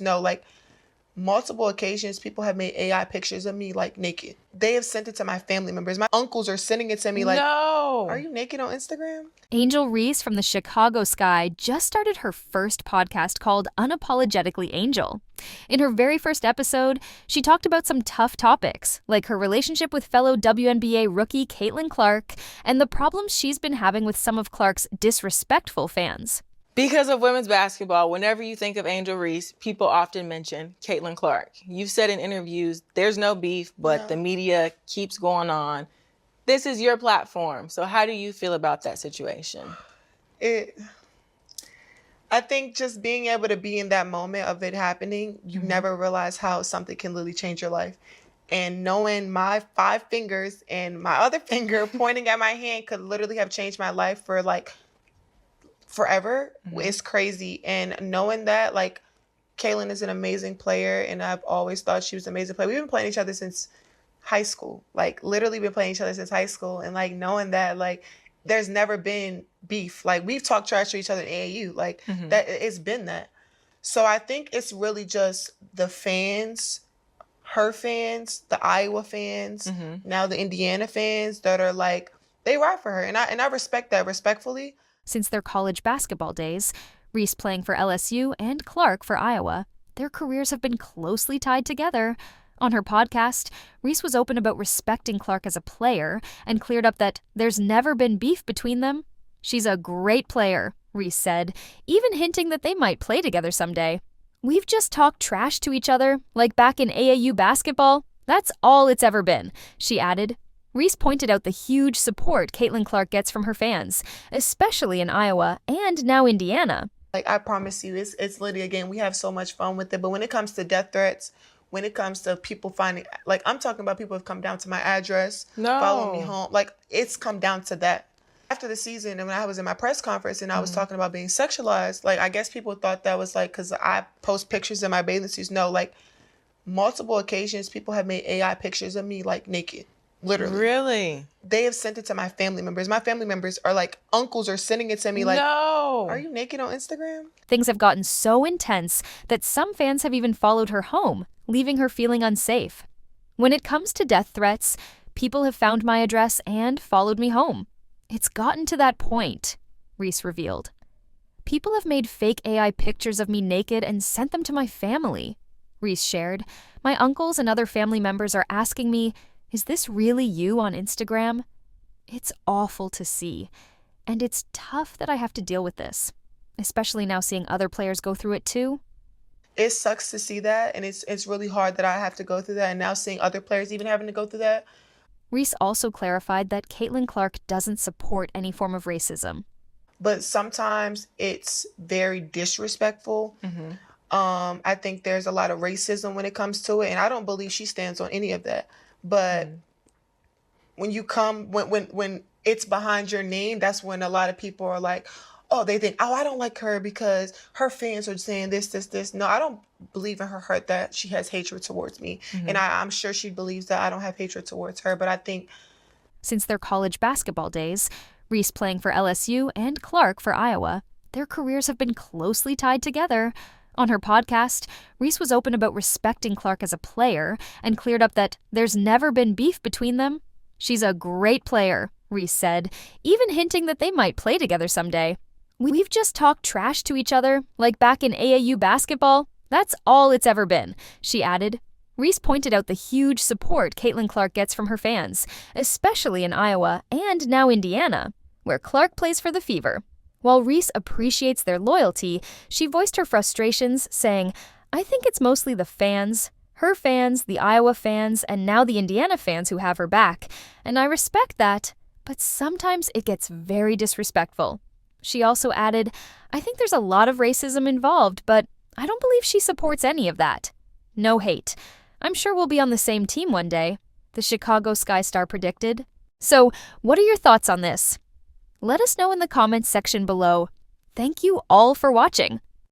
No, like multiple occasions, people have made AI pictures of me like naked. They have sent it to my family members. My uncles are sending it to me like, No. are you naked on Instagram? Angel Reese from the Chicago Sky just started her first podcast called Unapologetically Angel. In her very first episode, she talked about some tough topics, like her relationship with fellow WNBA rookie Caitlin Clark and the problems she's been having with some of Clark's disrespectful fans. Because of women's basketball, whenever you think of Angel Reese, people often mention Caitlin Clark. You've said in interviews, there's no beef, but the media keeps going on. This is your platform. So how do you feel about that situation? I think just being able to be in that moment of it happening, you never realize how something can literally change your life. And knowing my 5 fingers and my other finger pointing at my hand could literally have changed my life for like forever is crazy. And knowing that, like, Caitlin is an amazing player, and I've always thought she was an amazing player. We've been playing each other since high school, like literally been playing each other since high school. And like knowing that, like, there's never been beef. Like, we've talked trash to each other in AAU, like that. It's been that. So I think it's really just the fans, her fans, the Iowa fans, now the Indiana fans that are like, they ride for her, and I respect that respectfully. Since their college basketball days, Reese playing for LSU and Clark for Iowa, their careers have been closely tied together. On her podcast, Reese was open about respecting Clark as a player and cleared up that there's never been beef between them. She's a great player, Reese said, even hinting that they might play together someday. We've just talked trash to each other, like back in AAU basketball. That's all it's ever been, she added. Reese pointed out the huge support Caitlin Clark gets from her fans, especially in Iowa and now Indiana. Like, I promise you, it's literally, again, we have so much fun with it. But when it comes to death threats, when it comes to people finding, like, I'm talking about people have come down to my address, follow me home. Like, it's come down to that. After the season, and when I was in my press conference and I was talking about being sexualized, like, I guess people thought that was like, because I post pictures in my bathing suits. No, like, multiple occasions, people have made AI pictures of me like naked. Literally. Really? They have sent it to my family members. My family members are like, uncles are sending it to me like, are you naked on Instagram? Things have gotten so intense that some fans have even followed her home, leaving her feeling unsafe. When it comes to death threats, people have found my address and followed me home. It's gotten to that point, Reese revealed. People have made fake AI pictures of me naked and sent them to my family, Reese shared. My uncles and other family members are asking me, is this really you on Instagram? It's awful to see, and it's tough that I have to deal with this, especially now seeing other players go through it too. It sucks to see that, and it's really hard that I have to go through that, and now seeing other players even having to go through that. Reese also clarified that Caitlin Clark doesn't support any form of racism. But sometimes it's very disrespectful. I think there's a lot of racism when it comes to it, and I don't believe she stands on any of that. But when you come, when it's behind your name, that's when a lot of people are like, oh, they think, oh, I don't like her because her fans are saying this. No, I don't believe in her hurt that she has hatred towards me. And I'm sure she believes that I don't have hatred towards her. But I think since their college basketball days, Reese playing for LSU and Clark for Iowa, their careers have been closely tied together. On her podcast, Reese was open about respecting Clark as a player and cleared up that there's never been beef between them. She's a great player, Reese said, even hinting that they might play together someday. We've just talked trash to each other, like back in AAU basketball. That's all it's ever been, she added. Reese pointed out the huge support Caitlin Clark gets from her fans, especially in Iowa and now Indiana, where Clark plays for the Fever. While Reese appreciates their loyalty, she voiced her frustrations, saying, I think it's mostly the fans, her fans, the Iowa fans, and now the Indiana fans who have her back, and I respect that, but sometimes it gets very disrespectful. She also added, I think there's a lot of racism involved, but I don't believe she supports any of that. No hate. I'm sure we'll be on the same team one day, the Chicago Sky Star predicted. So, what are your thoughts on this? Let us know in the comments section below. Thank you all for watching.